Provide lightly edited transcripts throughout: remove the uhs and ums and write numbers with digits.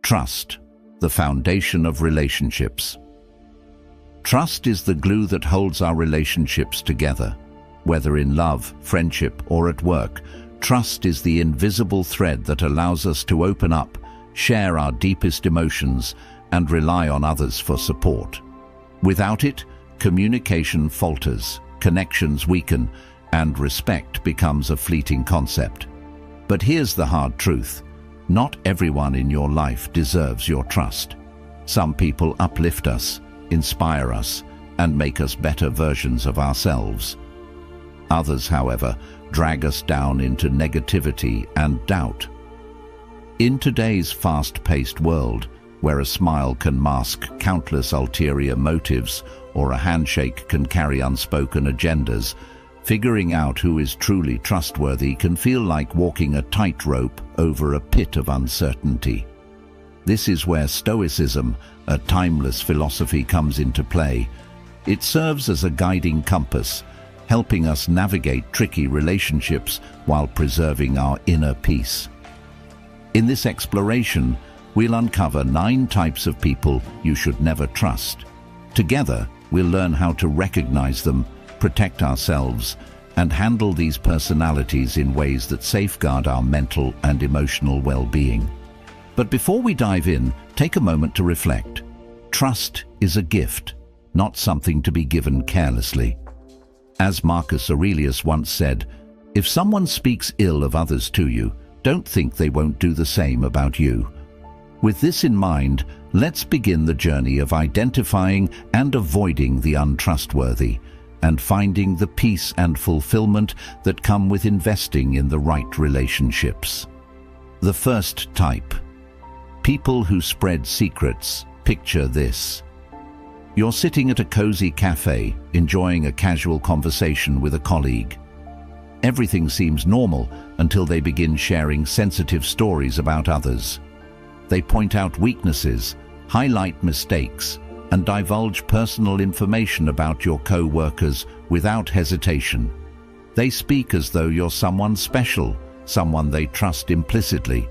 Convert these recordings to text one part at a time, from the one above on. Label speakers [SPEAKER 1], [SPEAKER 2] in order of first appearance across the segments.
[SPEAKER 1] Trust, the foundation of relationships. Trust is the glue that holds our relationships together. Whether in love, friendship, or at work, trust is the invisible thread that allows us to open up, share our deepest emotions, and rely on others for support. Without it, communication falters, connections weaken, and respect becomes a fleeting concept. But here's the hard truth. Not everyone in your life deserves your trust. Some people uplift us, inspire us, and make us better versions of ourselves. Others, however, drag us down into negativity and doubt. In today's fast-paced world, where a smile can mask countless ulterior motives or a handshake can carry unspoken agendas, figuring out who is truly trustworthy can feel like walking a tightrope over a pit of uncertainty. This is where Stoicism, a timeless philosophy, comes into play. It serves as a guiding compass, helping us navigate tricky relationships while preserving our inner peace. In this exploration, we'll uncover 9 types of people you should never trust. Together, we'll learn how to recognize them, protect ourselves, and handle these personalities in ways that safeguard our mental and emotional well-being. But before we dive in, take a moment to reflect. Trust is a gift, not something to be given carelessly. As Marcus Aurelius once said, if someone speaks ill of others to you, don't think they won't do the same about you. With this in mind, let's begin the journey of identifying and avoiding the untrustworthy, and finding the peace and fulfillment that come with investing in the right relationships. The first type. People who spread secrets. Picture this. You're sitting at a cozy cafe, enjoying a casual conversation with a colleague. Everything seems normal until they begin sharing sensitive stories about others. They point out weaknesses, highlight mistakes, and divulge personal information about your co-workers without hesitation. They speak as though you're someone special, someone they trust implicitly.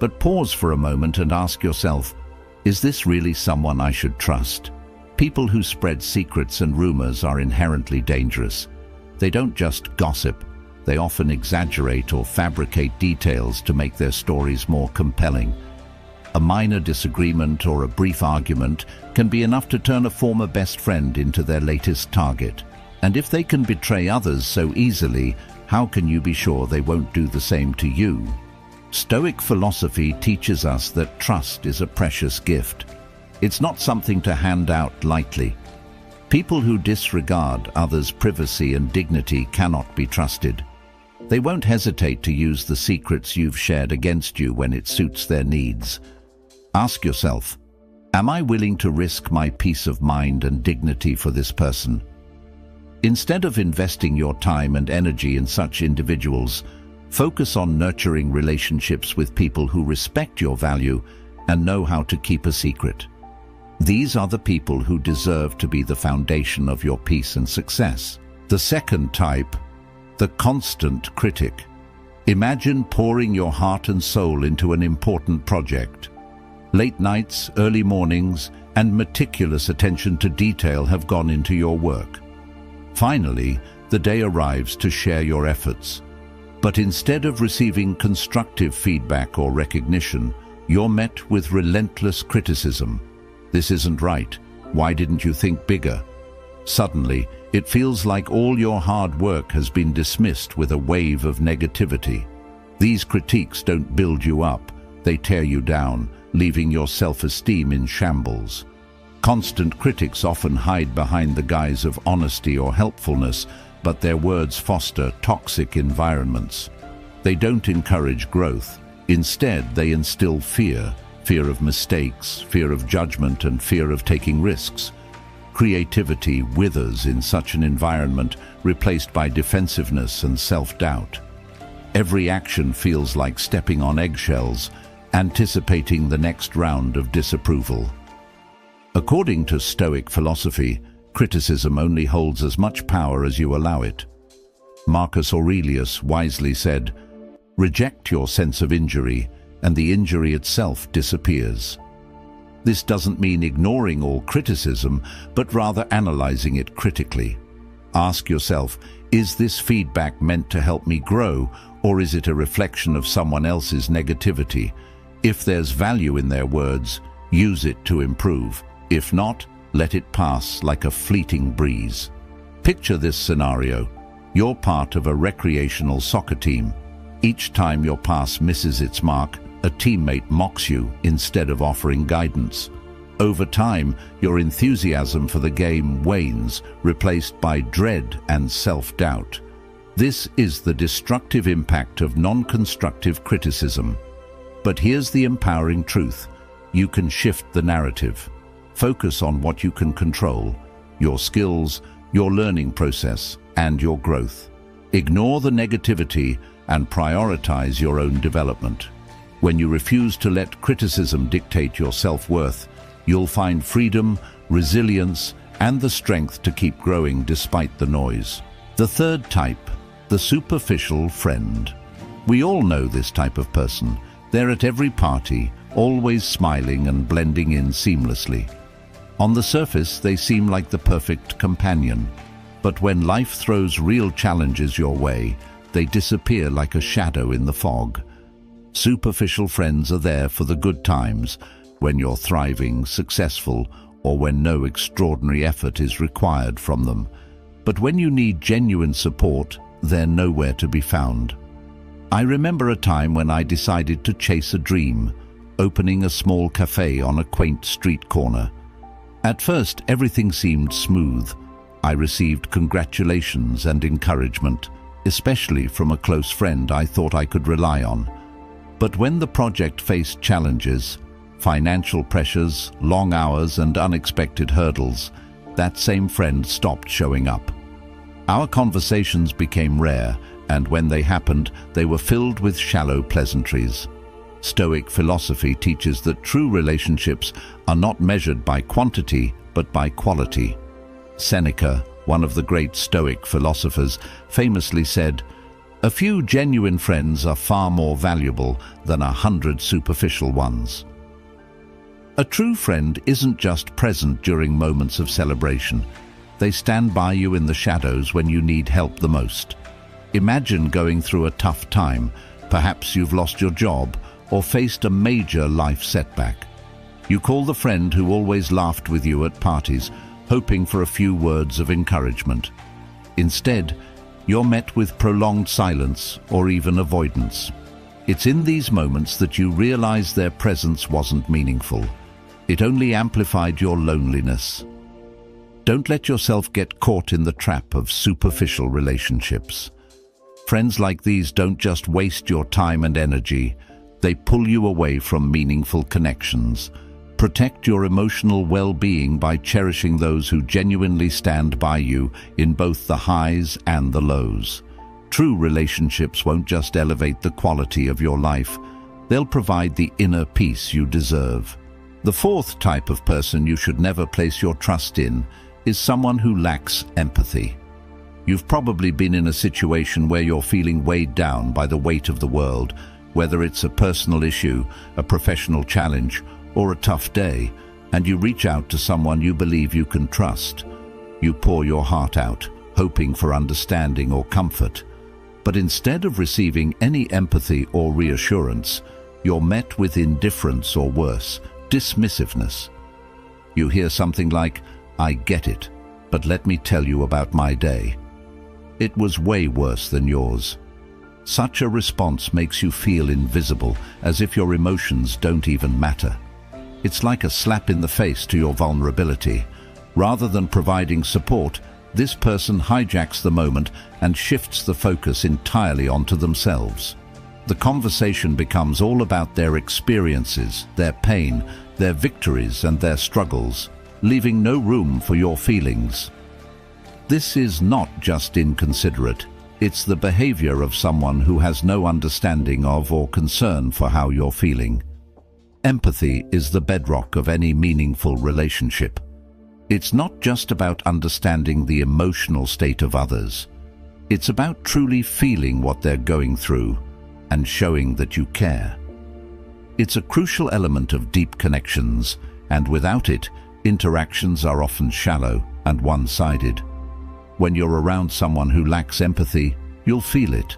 [SPEAKER 1] But pause for a moment and ask yourself, is this really someone I should trust? People who spread secrets and rumors are inherently dangerous. They don't just gossip, they often exaggerate or fabricate details to make their stories more compelling. A minor disagreement or a brief argument can be enough to turn a former best friend into their latest target. And if they can betray others so easily, how can you be sure they won't do the same to you? Stoic philosophy teaches us that trust is a precious gift. It's not something to hand out lightly. People who disregard others' privacy and dignity cannot be trusted. They won't hesitate to use the secrets you've shared against you when it suits their needs. Ask yourself, am I willing to risk my peace of mind and dignity for this person? Instead of investing your time and energy in such individuals, focus on nurturing relationships with people who respect your value and know how to keep a secret. These are the people who deserve to be the foundation of your peace and success. The second type, the constant critic. Imagine pouring your heart and soul into an important project. Late nights, early mornings, and meticulous attention to detail have gone into your work. Finally, the day arrives to share your efforts. But instead of receiving constructive feedback or recognition, you're met with relentless criticism. This isn't right. Why didn't you think bigger? Suddenly, it feels like all your hard work has been dismissed with a wave of negativity. These critiques don't build you up, they tear you down, leaving your self-esteem in shambles. Constant critics often hide behind the guise of honesty or helpfulness, but their words foster toxic environments. They don't encourage growth. Instead, they instill fear of mistakes, fear of judgment, and fear of taking risks. Creativity withers in such an environment, replaced by defensiveness and self-doubt. Every action feels like stepping on eggshells, anticipating the next round of disapproval. According to Stoic philosophy, criticism only holds as much power as you allow it. Marcus Aurelius wisely said, "Reject your sense of injury, and the injury itself disappears. This doesn't mean ignoring all criticism, but rather analyzing it critically. Ask yourself, is this feedback meant to help me grow, or is it a reflection of someone else's negativity? If there's value in their words, use it to improve. If not, let it pass like a fleeting breeze. Picture this scenario. You're part of a recreational soccer team. Each time your pass misses its mark, a teammate mocks you instead of offering guidance. Over time, your enthusiasm for the game wanes, replaced by dread and self-doubt. This is the destructive impact of non-constructive criticism. But here's the empowering truth. You can shift the narrative. Focus on what you can control: your skills, your learning process, and your growth. Ignore the negativity and prioritize your own development. When you refuse to let criticism dictate your self-worth, you'll find freedom, resilience, and the strength to keep growing despite the noise. The third type, the superficial friend. We all know this type of person. They're at every party, always smiling and blending in seamlessly. On the surface, they seem like the perfect companion. But when life throws real challenges your way, they disappear like a shadow in the fog. Superficial friends are there for the good times, when you're thriving, successful, or when no extraordinary effort is required from them. But when you need genuine support, they're nowhere to be found. I remember a time when I decided to chase a dream, opening a small cafe on a quaint street corner. At first, everything seemed smooth. I received congratulations and encouragement, especially from a close friend I thought I could rely on. But when the project faced challenges, financial pressures, long hours, and unexpected hurdles, that same friend stopped showing up. Our conversations became rare, and when they happened, they were filled with shallow pleasantries. Stoic philosophy teaches that true relationships are not measured by quantity, but by quality. Seneca, one of the great Stoic philosophers, famously said, "A few genuine friends are far more valuable than 100 superficial ones." A true friend isn't just present during moments of celebration. They stand by you in the shadows when you need help the most. Imagine going through a tough time. Perhaps you've lost your job or faced a major life setback. You call the friend who always laughed with you at parties, hoping for a few words of encouragement. Instead, you're met with prolonged silence or even avoidance. It's in these moments that you realize their presence wasn't meaningful. It only amplified your loneliness. Don't let yourself get caught in the trap of superficial relationships. Friends like these don't just waste your time and energy, they pull you away from meaningful connections. Protect your emotional well-being by cherishing those who genuinely stand by you in both the highs and the lows. True relationships won't just elevate the quality of your life, they'll provide the inner peace you deserve. The fourth type of person you should never place your trust in is someone who lacks empathy. You've probably been in a situation where you're feeling weighed down by the weight of the world, whether it's a personal issue, a professional challenge, or a tough day, and you reach out to someone you believe you can trust. You pour your heart out, hoping for understanding or comfort. But instead of receiving any empathy or reassurance, you're met with indifference or worse, dismissiveness. You hear something like, "I get it, but let me tell you about my day. It was way worse than yours." Such a response makes you feel invisible, as if your emotions don't even matter. It's like a slap in the face to your vulnerability. Rather than providing support, this person hijacks the moment and shifts the focus entirely onto themselves. The conversation becomes all about their experiences, their pain, their victories, and their struggles, leaving no room for your feelings. This is not just inconsiderate. It's the behavior of someone who has no understanding of or concern for how you're feeling. Empathy is the bedrock of any meaningful relationship. It's not just about understanding the emotional state of others. It's about truly feeling what they're going through and showing that you care. It's a crucial element of deep connections, and without it, interactions are often shallow and one-sided. When you're around someone who lacks empathy, you'll feel it.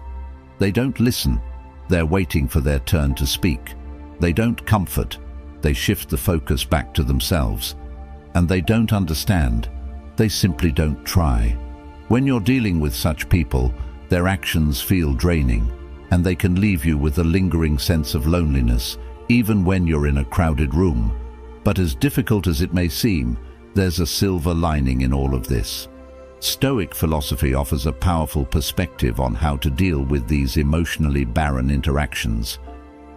[SPEAKER 1] They don't listen. They're waiting for their turn to speak. They don't comfort. They shift the focus back to themselves. And they don't understand. They simply don't try. When you're dealing with such people, their actions feel draining, and they can leave you with a lingering sense of loneliness, even when you're in a crowded room. But as difficult as it may seem, there's a silver lining in all of this. Stoic philosophy offers a powerful perspective on how to deal with these emotionally barren interactions.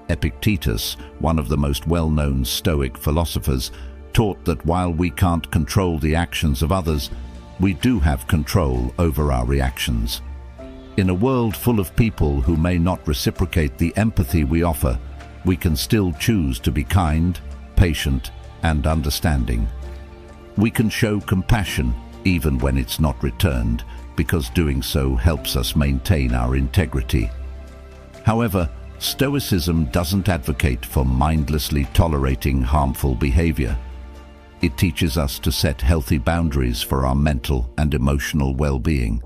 [SPEAKER 1] Epictetus, one of the most well-known Stoic philosophers, taught that while we can't control the actions of others, we do have control over our reactions. In a world full of people who may not reciprocate the empathy we offer, we can still choose to be kind, patient, and understanding. We can show compassion even when it's not returned, because doing so helps us maintain our integrity. However, Stoicism doesn't advocate for mindlessly tolerating harmful behavior. It teaches us to set healthy boundaries for our mental and emotional well-being.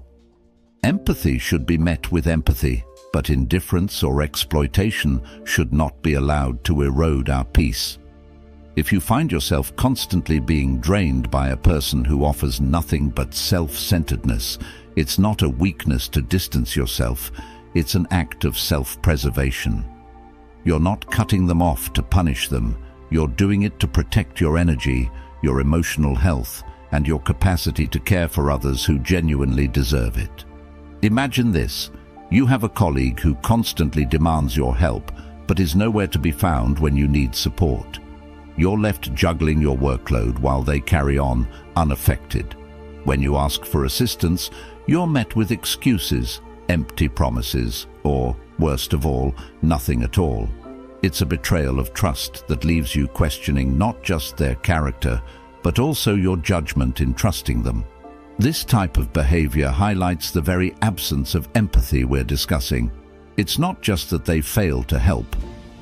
[SPEAKER 1] Empathy should be met with empathy, but indifference or exploitation should not be allowed to erode our peace. If you find yourself constantly being drained by a person who offers nothing but self-centeredness, it's not a weakness to distance yourself, it's an act of self-preservation. You're not cutting them off to punish them, you're doing it to protect your energy, your emotional health, and your capacity to care for others who genuinely deserve it. Imagine this: you have a colleague who constantly demands your help, but is nowhere to be found when you need support. You're left juggling your workload while they carry on unaffected. When you ask for assistance, you're met with excuses, empty promises, or, worst of all, nothing at all. It's a betrayal of trust that leaves you questioning not just their character, but also your judgment in trusting them. This type of behavior highlights the very absence of empathy we're discussing. It's not just that they fail to help,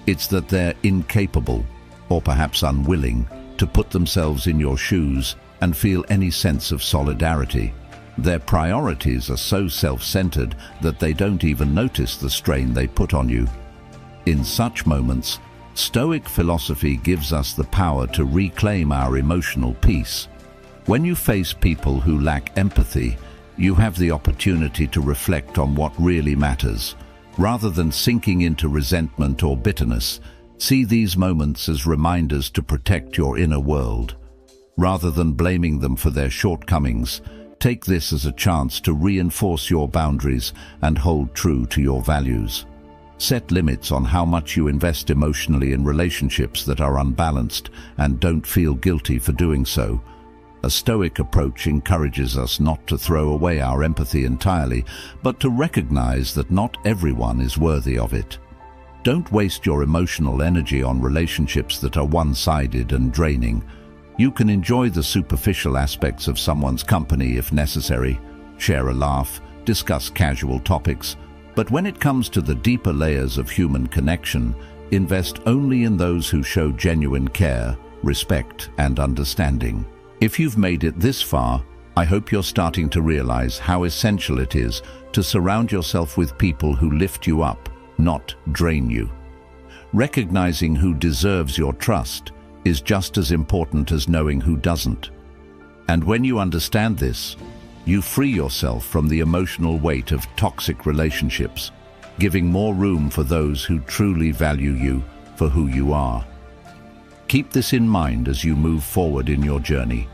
[SPEAKER 1] it's that they're incapable, or perhaps unwilling, to put themselves in your shoes and feel any sense of solidarity. Their priorities are so self-centered that they don't even notice the strain they put on you. In such moments, Stoic philosophy gives us the power to reclaim our emotional peace. When you face people who lack empathy, you have the opportunity to reflect on what really matters. Rather than sinking into resentment or bitterness, see these moments as reminders to protect your inner world. Rather than blaming them for their shortcomings, take this as a chance to reinforce your boundaries and hold true to your values. Set limits on how much you invest emotionally in relationships that are unbalanced, and don't feel guilty for doing so. A Stoic approach encourages us not to throw away our empathy entirely, but to recognize that not everyone is worthy of it. Don't waste your emotional energy on relationships that are one-sided and draining. You can enjoy the superficial aspects of someone's company if necessary, share a laugh, discuss casual topics, but when it comes to the deeper layers of human connection, invest only in those who show genuine care, respect, and understanding. If you've made it this far, I hope you're starting to realize how essential it is to surround yourself with people who lift you up, not drain you. Recognizing who deserves your trust is just as important as knowing who doesn't. And when you understand this, you free yourself from the emotional weight of toxic relationships, giving more room for those who truly value you for who you are. Keep this in mind as you move forward in your journey.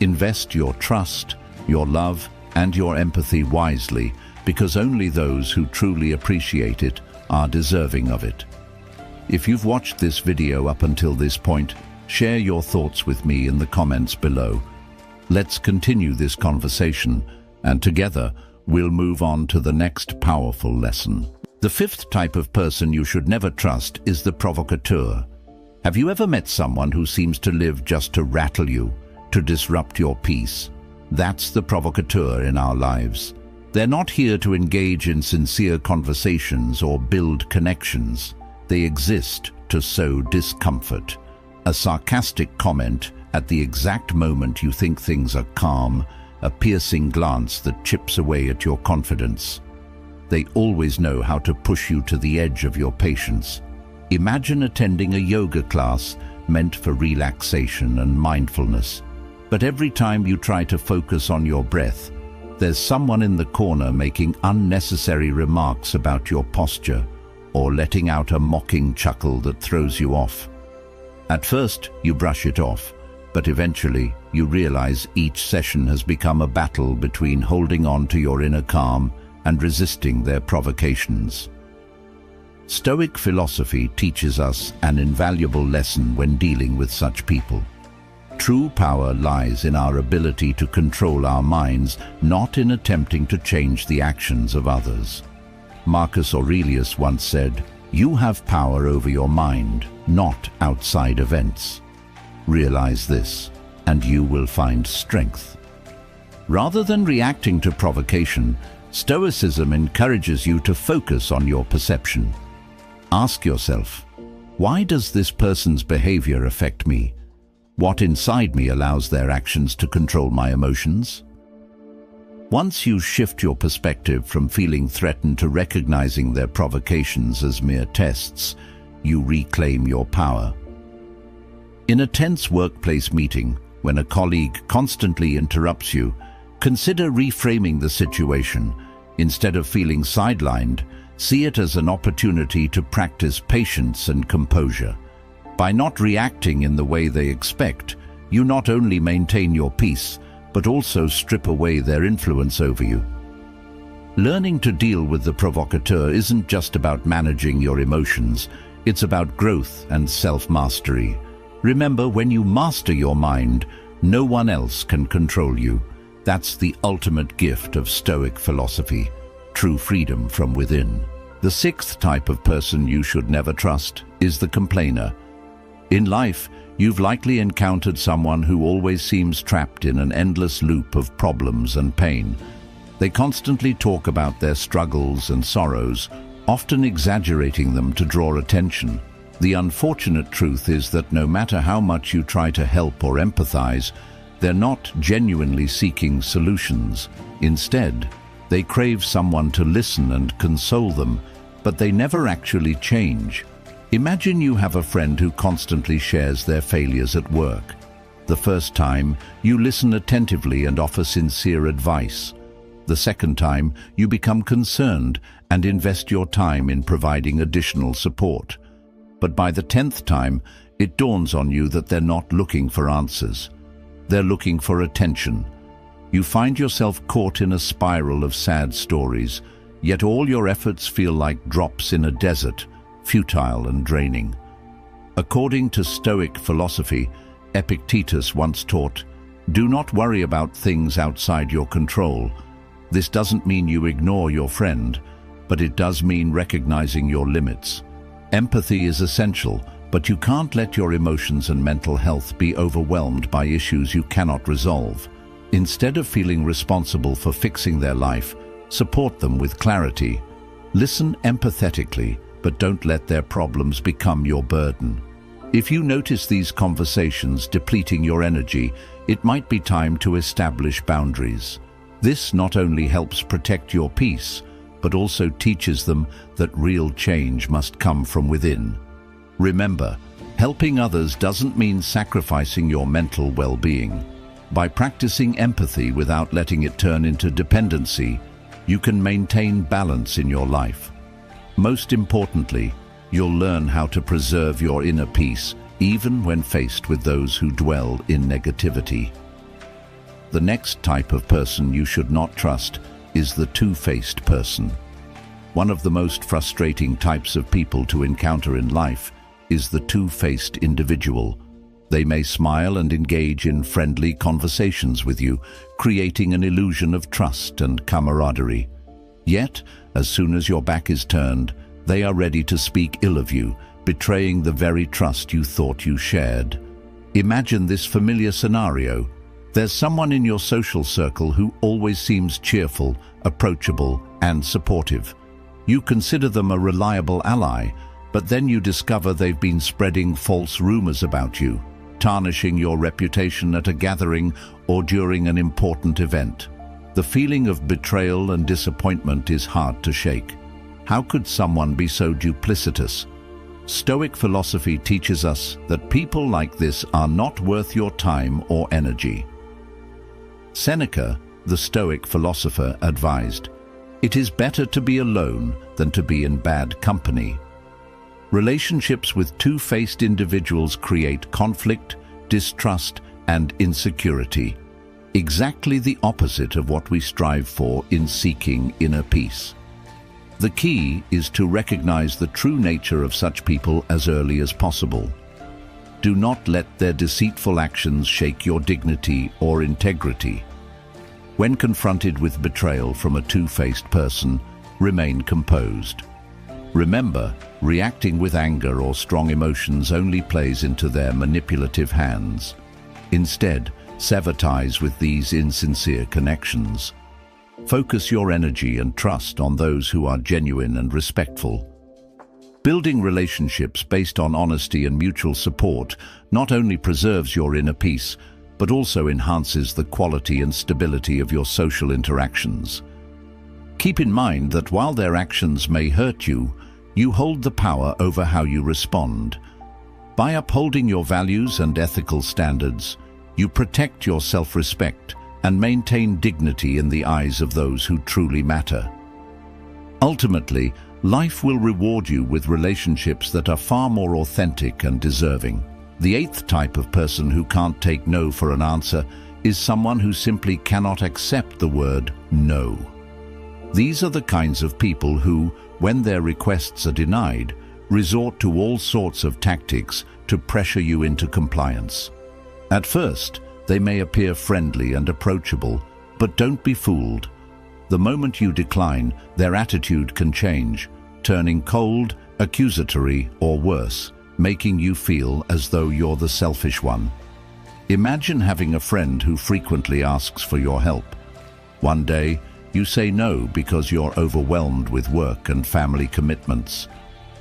[SPEAKER 1] Invest your trust, your love, and your empathy wisely, because only those who truly appreciate it are deserving of it. If you've watched this video up until this point, share your thoughts with me in the comments below. Let's continue this conversation, and together we'll move on to the next powerful lesson. The fifth type of person you should never trust is the provocateur. Have you ever met someone who seems to live just to rattle you, to disrupt your peace? That's the provocateur in our lives. They're not here to engage in sincere conversations or build connections. They exist to sow discomfort. A sarcastic comment at the exact moment you think things are calm, a piercing glance that chips away at your confidence. They always know how to push you to the edge of your patience. Imagine attending a yoga class meant for relaxation and mindfulness. But every time you try to focus on your breath, there's someone in the corner making unnecessary remarks about your posture or letting out a mocking chuckle that throws you off. At first, you brush it off, but eventually you realize each session has become a battle between holding on to your inner calm and resisting their provocations. Stoic philosophy teaches us an invaluable lesson when dealing with such people. True power lies in our ability to control our minds, not in attempting to change the actions of others. Marcus Aurelius once said, "You have power over your mind, not outside events." Realize this, and you will find strength. Rather than reacting to provocation, Stoicism encourages you to focus on your perception. Ask yourself, why does this person's behavior affect me? What inside me allows their actions to control my emotions? Once you shift your perspective from feeling threatened to recognizing their provocations as mere tests, you reclaim your power. In a tense workplace meeting, when a colleague constantly interrupts you, consider reframing the situation. Instead of feeling sidelined, see it as an opportunity to practice patience and composure. By not reacting in the way they expect, you not only maintain your peace, but also strip away their influence over you. Learning to deal with the provocateur isn't just about managing your emotions, it's about growth and self-mastery. Remember, when you master your mind, no one else can control you. That's the ultimate gift of Stoic philosophy, true freedom from within. The sixth type of person you should never trust is the complainer. In life, you've likely encountered someone who always seems trapped in an endless loop of problems and pain. They constantly talk about their struggles and sorrows, often exaggerating them to draw attention. The unfortunate truth is that no matter how much you try to help or empathize, they're not genuinely seeking solutions. Instead, they crave someone to listen and console them, but they never actually change. Imagine you have a friend who constantly shares their failures at work. The first time, you listen attentively and offer sincere advice. The second time, you become concerned and invest your time in providing additional support. But by the 10th time, it dawns on you that they're not looking for answers. They're looking for attention. You find yourself caught in a spiral of sad stories, yet all your efforts feel like drops in a desert, futile and draining. According to Stoic philosophy, Epictetus once taught, "Do not worry about things outside your control." This doesn't mean you ignore your friend, but it does mean recognizing your limits. Empathy is essential, but you can't let your emotions and mental health be overwhelmed by issues you cannot resolve. Instead of feeling responsible for fixing their life, support them with clarity. Listen empathetically, but don't let their problems become your burden. If you notice these conversations depleting your energy, it might be time to establish boundaries. This not only helps protect your peace, but also teaches them that real change must come from within. Remember, helping others doesn't mean sacrificing your mental well-being. By practicing empathy without letting it turn into dependency, you can maintain balance in your life. Most importantly, you'll learn how to preserve your inner peace, even when faced with those who dwell in negativity. The next type of person you should not trust is the two-faced person. One of the most frustrating types of people to encounter in life is the two-faced individual. They may smile and engage in friendly conversations with you, creating an illusion of trust and camaraderie. Yet, as soon as your back is turned, they are ready to speak ill of you, betraying the very trust you thought you shared. Imagine this familiar scenario. There's someone in your social circle who always seems cheerful, approachable, and supportive. You consider them a reliable ally, but then you discover they've been spreading false rumors about you, tarnishing your reputation at a gathering or during an important event. The feeling of betrayal and disappointment is hard to shake. How could someone be so duplicitous? Stoic philosophy teaches us that people like this are not worth your time or energy. Seneca, the Stoic philosopher, advised, "It is better to be alone than to be in bad company." Relationships with two-faced individuals create conflict, distrust, and insecurity. Exactly the opposite of what we strive for in seeking inner peace. The key is to recognize the true nature of such people as early as possible. Do not let their deceitful actions shake your dignity or integrity. When confronted with betrayal from a two-faced person, remain composed. Remember, reacting with anger or strong emotions only plays into their manipulative hands. Instead, sever ties with these insincere connections. Focus your energy and trust on those who are genuine and respectful. Building relationships based on honesty and mutual support not only preserves your inner peace, but also enhances the quality and stability of your social interactions. Keep in mind that while their actions may hurt you, you hold the power over how you respond. By upholding your values and ethical standards, you protect your self-respect and maintain dignity in the eyes of those who truly matter. Ultimately, life will reward you with relationships that are far more authentic and deserving. The eighth type of person who can't take no for an answer is someone who simply cannot accept the word no. These are the kinds of people who, when their requests are denied, resort to all sorts of tactics to pressure you into compliance. At first, they may appear friendly and approachable, but don't be fooled. The moment you decline, their attitude can change, turning cold, accusatory, or worse, making you feel as though you're the selfish one. Imagine having a friend who frequently asks for your help. One day, you say no because you're overwhelmed with work and family commitments.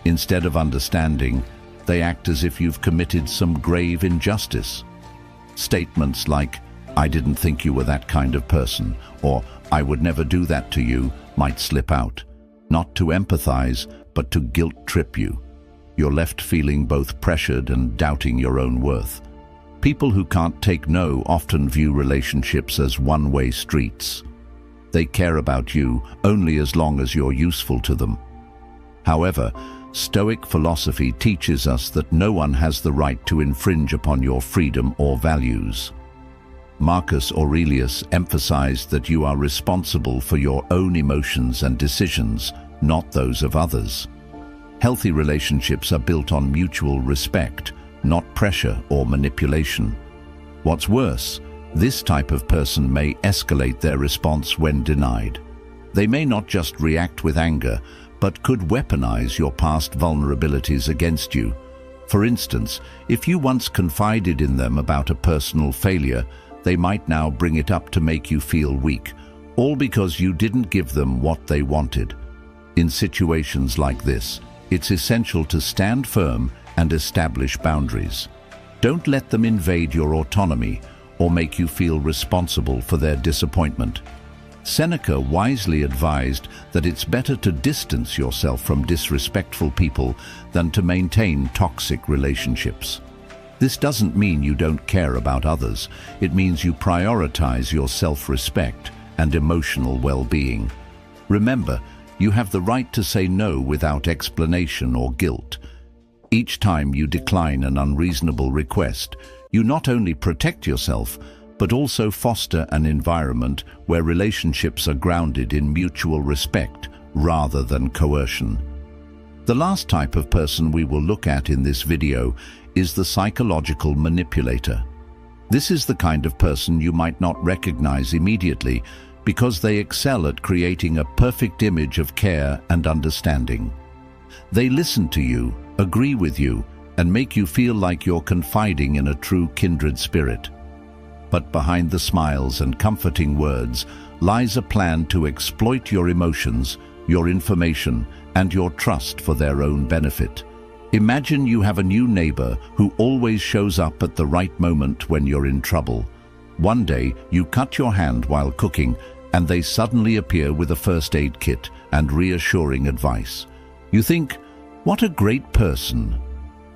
[SPEAKER 1] Instead of understanding, they act as if you've committed some grave injustice. Statements like, "I didn't think you were that kind of person," or "I would never do that to you," might slip out, not to empathize, but to guilt-trip you. You're left feeling both pressured and doubting your own worth. People who can't take no often view relationships as one-way streets. They care about you only as long as you're useful to them. However, Stoic philosophy teaches us that no one has the right to infringe upon your freedom or values. Marcus Aurelius emphasized that you are responsible for your own emotions and decisions, not those of others. Healthy relationships are built on mutual respect, not pressure or manipulation. What's worse, this type of person may escalate their response when denied. They may not just react with anger, but could weaponize your past vulnerabilities against you. For instance, if you once confided in them about a personal failure, they might now bring it up to make you feel weak, all because you didn't give them what they wanted. In situations like this, it's essential to stand firm and establish boundaries. Don't let them invade your autonomy or make you feel responsible for their disappointment. Seneca wisely advised that it's better to distance yourself from disrespectful people than to maintain toxic relationships. This doesn't mean you don't care about others. It means you prioritize your self-respect and emotional well-being. Remember, you have the right to say no without explanation or guilt. Each time you decline an unreasonable request, you not only protect yourself, but also foster an environment where relationships are grounded in mutual respect rather than coercion. The last type of person we will look at in this video is the psychological manipulator. This is the kind of person you might not recognize immediately because they excel at creating a perfect image of care and understanding. They listen to you, agree with you, and make you feel like you're confiding in a true kindred spirit. But behind the smiles and comforting words lies a plan to exploit your emotions, your information, and your trust for their own benefit. Imagine you have a new neighbor who always shows up at the right moment when you're in trouble. One day, you cut your hand while cooking, and they suddenly appear with a first aid kit and reassuring advice. You think, what a great person.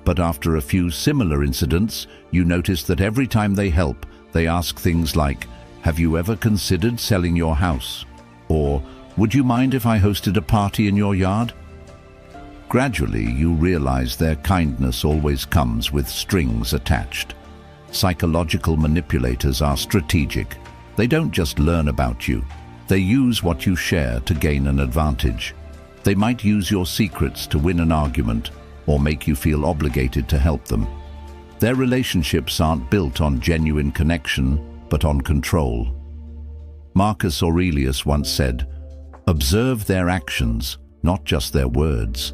[SPEAKER 1] But after a few similar incidents, you notice that every time they help, they ask things like, have you ever considered selling your house? Or, would you mind if I hosted a party in your yard? Gradually, you realize their kindness always comes with strings attached. Psychological manipulators are strategic. They don't just learn about you. They use what you share to gain an advantage. They might use your secrets to win an argument or make you feel obligated to help them. Their relationships aren't built on genuine connection, but on control. Marcus Aurelius once said, "Observe their actions, not just their words."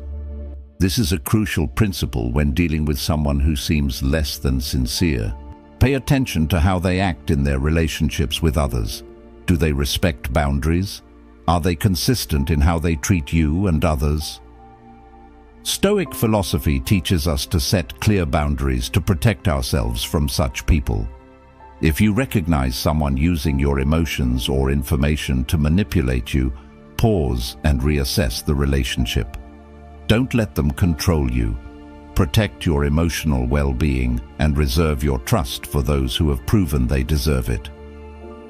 [SPEAKER 1] This is a crucial principle when dealing with someone who seems less than sincere. Pay attention to how they act in their relationships with others. Do they respect boundaries? Are they consistent in how they treat you and others? Stoic philosophy teaches us to set clear boundaries to protect ourselves from such people. If you recognize someone using your emotions or information to manipulate you, pause and reassess the relationship. Don't let them control you. Protect your emotional well-being and reserve your trust for those who have proven they deserve it.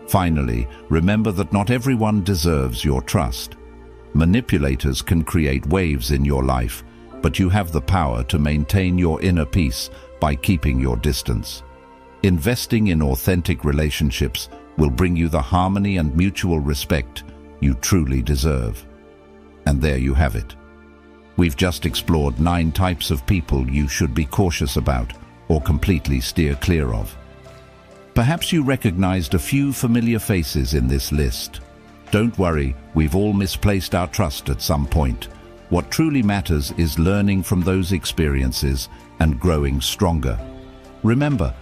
[SPEAKER 1] Finally, remember that not everyone deserves your trust. Manipulators can create waves in your life, but you have the power to maintain your inner peace by keeping your distance. Investing in authentic relationships will bring you the harmony and mutual respect you truly deserve. And there you have it. We've just explored 9 types of people you should be cautious about or completely steer clear of. Perhaps you recognized a few familiar faces in this list. Don't worry, we've all misplaced our trust at some point. What truly matters is learning from those experiences and growing stronger. Remember,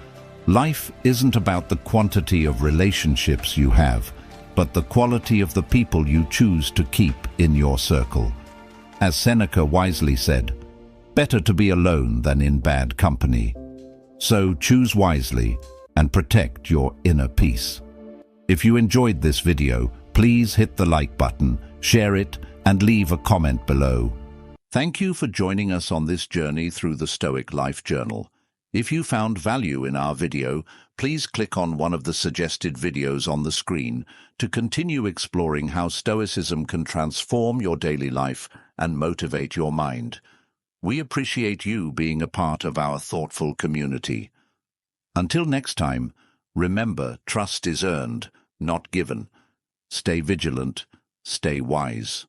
[SPEAKER 1] life isn't about the quantity of relationships you have, but the quality of the people you choose to keep in your circle. As Seneca wisely said, better to be alone than in bad company. So choose wisely and protect your inner peace. If you enjoyed this video, please hit the like button, share it, and leave a comment below. Thank you for joining us on this journey through the Stoic Life Journal. If you found value in our video, please click on one of the suggested videos on the screen to continue exploring how Stoicism can transform your daily life and motivate your mind. We appreciate you being a part of our thoughtful community. Until next time, remember, trust is earned, not given. Stay vigilant, stay wise.